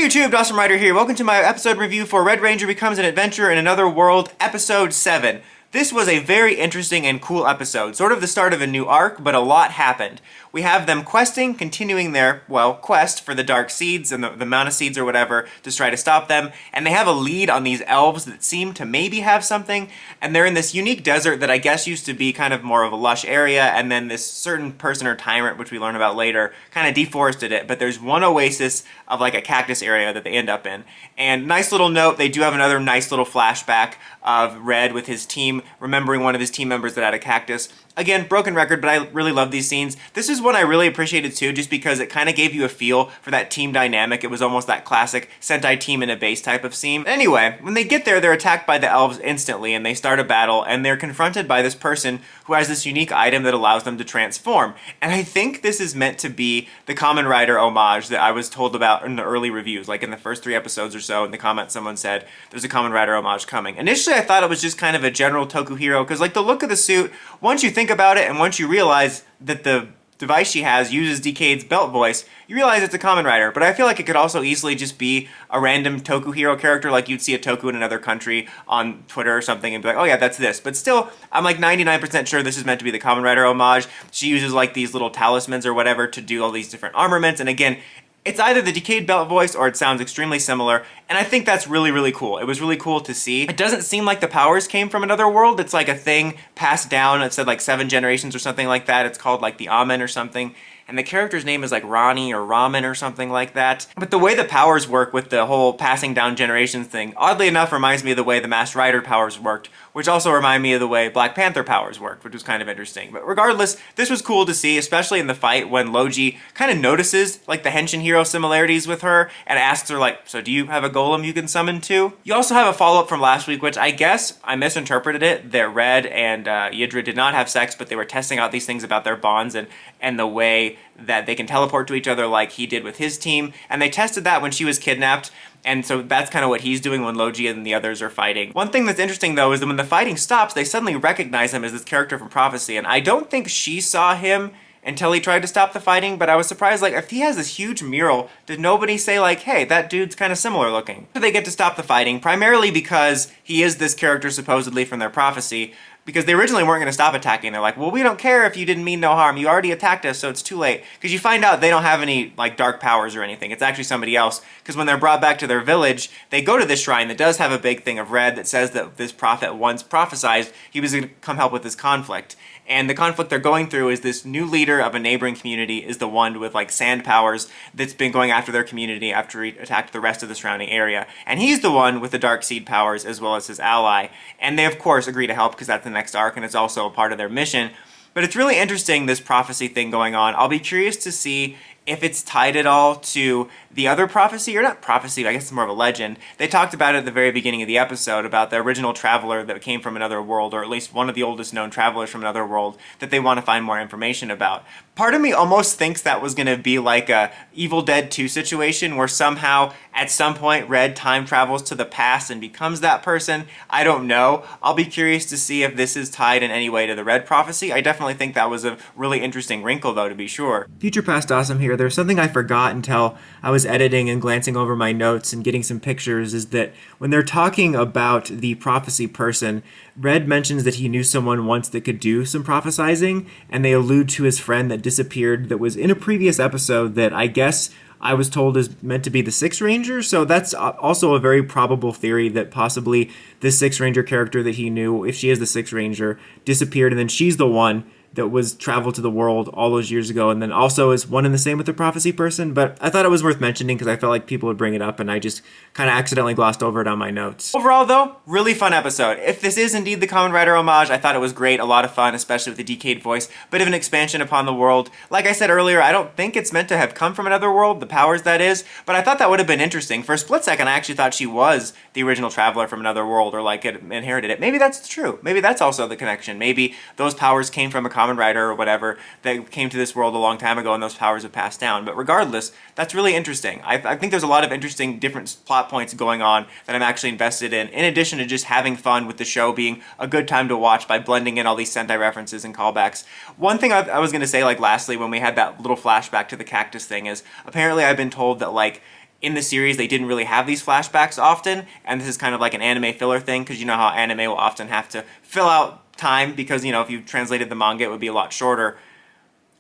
YouTube, Dawson Ryder here. Welcome to my episode review for Red Ranger Becomes an Adventurer in Another World, Episode 7. This was a very interesting and cool episode, sort of the start of a new arc, but a lot happened. We have them questing, continuing their, quest for the Dark Seeds and the Mana Seeds or whatever to try to stop them, and they have a lead on these elves that seem to maybe have something, and they're in this unique desert that I guess used to be kind of more of a lush area, and then this certain person or tyrant, which we learn about later, kind of deforested it, but there's one oasis of like a cactus area that they end up in. And nice little note, they do have another nice little flashback of Red with his team, remembering one of his team members that had a cactus. Again, broken record, but I really love these scenes. This is one I really appreciated too, just because it kind of gave you a feel for that team dynamic. It was almost that classic Sentai team in a base type of scene. Anyway, when they get there, they're attacked by the elves instantly, and they start a battle, and they're confronted by this person who has this unique item that allows them to transform. And I think this is meant to be the Kamen Rider homage that I was told about in the early reviews, like in the first 3 episodes or so. In the comments, someone said there's a Kamen Rider homage coming. Initially, I thought it was just kind of a general toku hero, because like the look of the suit, once you think about it and once you realize that the device she has uses Decade's belt voice, you realize it's a Kamen Rider. But I feel like it could also easily just be a random toku hero character, like you'd see a toku in another country on Twitter or something and be like, oh yeah, that's this. But still, I'm like 99% sure this is meant to be the Kamen Rider homage. She uses like these little talismans or whatever to do all these different armaments, and again, it's either the Decayed belt voice or it sounds extremely similar, and I think that's really, really cool. It was really cool to see. It doesn't seem like the powers came from another world. It's like a thing passed down. It said like 7 generations or something like that. It's called like the Amen or something. And the character's name is like Ronnie or Ramen or something like that. But the way the powers work with the whole passing down generations thing, oddly enough, reminds me of the way the Masked Rider powers worked, which also reminded me of the way Black Panther powers worked, which was kind of interesting. But regardless, this was cool to see, especially in the fight when Logi kind of notices like the Henshin hero similarities with her and asks her like, so do you have a golem you can summon too? You also have a follow-up from last week, which I guess I misinterpreted it, that Red and Yidra did not have sex, but they were testing out these things about their bonds and the way that they can teleport to each other like he did with his team, and they tested that when she was kidnapped, and so that's kind of what he's doing when Logi and the others are fighting. One thing that's interesting though is that when the fighting stops, they suddenly recognize him as this character from Prophecy, and I don't think she saw him until he tried to stop the fighting, but I was surprised, like, if he has this huge mural, did nobody say like, hey, that dude's kind of similar looking? So they get to stop the fighting, primarily because he is this character supposedly from their Prophecy, because they originally weren't going to stop attacking. They're like, well, we don't care if you didn't mean no harm. You already attacked us, so it's too late. Because you find out they don't have any like dark powers or anything. It's actually somebody else. Because when they're brought back to their village, they go to this shrine that does have a big thing of red that says that this prophet once prophesied he was going to come help with this conflict. And the conflict they're going through is this new leader of a neighboring community is the one with like sand powers that's been going after their community after he attacked the rest of the surrounding area. And he's the one with the dark seed powers as well as his ally. And they of course agree to help because that's the next arc and it's also a part of their mission. But it's really interesting, this prophecy thing going on. I'll be curious to see if it's tied at all to the other prophecy, or not prophecy, I guess it's more of a legend. They talked about it at the very beginning of the episode, about the original traveler that came from another world, or at least one of the oldest known travelers from another world, that they want to find more information about. Part of me almost thinks that was going to be like a Evil Dead 2 situation, where somehow, at some point, Red time travels to the past and becomes that person. I don't know. I'll be curious to see if this is tied in any way to the Red prophecy. I definitely think that was a really interesting wrinkle, though, to be sure. Future Past Awesome here. There's something I forgot until I was editing and glancing over my notes and getting some pictures, is that when they're talking about the prophecy person, Red mentions that he knew someone once that could do some prophesizing, and they allude to his friend that disappeared that was in a previous episode that I guess I was told is meant to be the Sixth Ranger, so that's also a very probable theory that possibly this Sixth Ranger character that he knew, if she is the Sixth Ranger, disappeared, and then she's the one that was traveled to the world all those years ago, and then also is one and the same with the prophecy person. But I thought it was worth mentioning because I felt like people would bring it up, and I just kind of accidentally glossed over it on my notes. Overall though, really fun episode. If this is indeed the Kamen Rider homage, I thought it was great, a lot of fun, especially with the Decayed voice, bit of an expansion upon the world. Like I said earlier, I don't think it's meant to have come from another world, the powers that is, but I thought that would have been interesting. For a split second, I actually thought she was the original traveler from another world, or like it inherited it. Maybe that's true. Maybe that's also the connection. Maybe those powers came from a Kamen Rider or whatever that came to this world a long time ago, and those powers have passed down. But regardless, that's really interesting. I think there's a lot of interesting different plot points going on that I'm actually invested in addition to just having fun with the show being a good time to watch by blending in all these Sentai references and callbacks. One thing I was going to say, like lastly, when we had that little flashback to the cactus thing, is apparently I've been told that like in the series they didn't really have these flashbacks often, and this is kind of like an anime filler thing, because you know how anime will often have to fill out time because, you know, if you translated the manga it would be a lot shorter.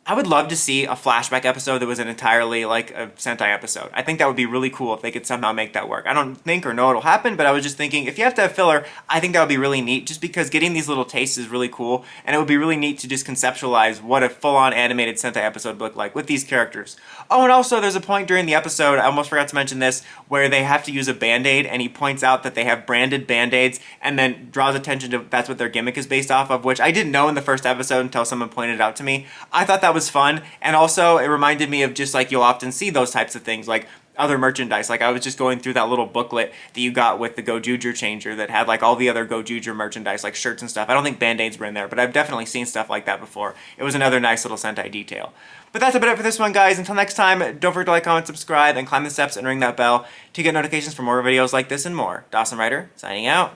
I would love to see a flashback episode that was an entirely like a Sentai episode. I think that would be really cool if they could somehow make that work. I don't think or know it'll happen, but I was just thinking if you have to have filler, I think that would be really neat just because getting these little tastes is really cool, and it would be really neat to just conceptualize what a full-on animated Sentai episode would look like with these characters. Oh, and also there's a point during the episode, I almost forgot to mention this, where they have to use a Band-Aid, and he points out that they have branded Band-Aids and then draws attention to that's what their gimmick is based off of, which I didn't know in the first episode until someone pointed it out to me. I thought that was fun, and also it reminded me of just like you'll often see those types of things like other merchandise. Like I was just going through that little booklet that you got with the Gojuger changer that had like all the other Gojuger merchandise, like shirts and stuff. I don't think Band-Aids were in there, but I've definitely seen stuff like that before. It was another nice little Sentai detail. But that's about it for this one, guys. Until next time, don't forget to like, comment, subscribe, and climb the steps and ring that bell to get notifications for more videos like this and more. Dawson Ryder, signing out.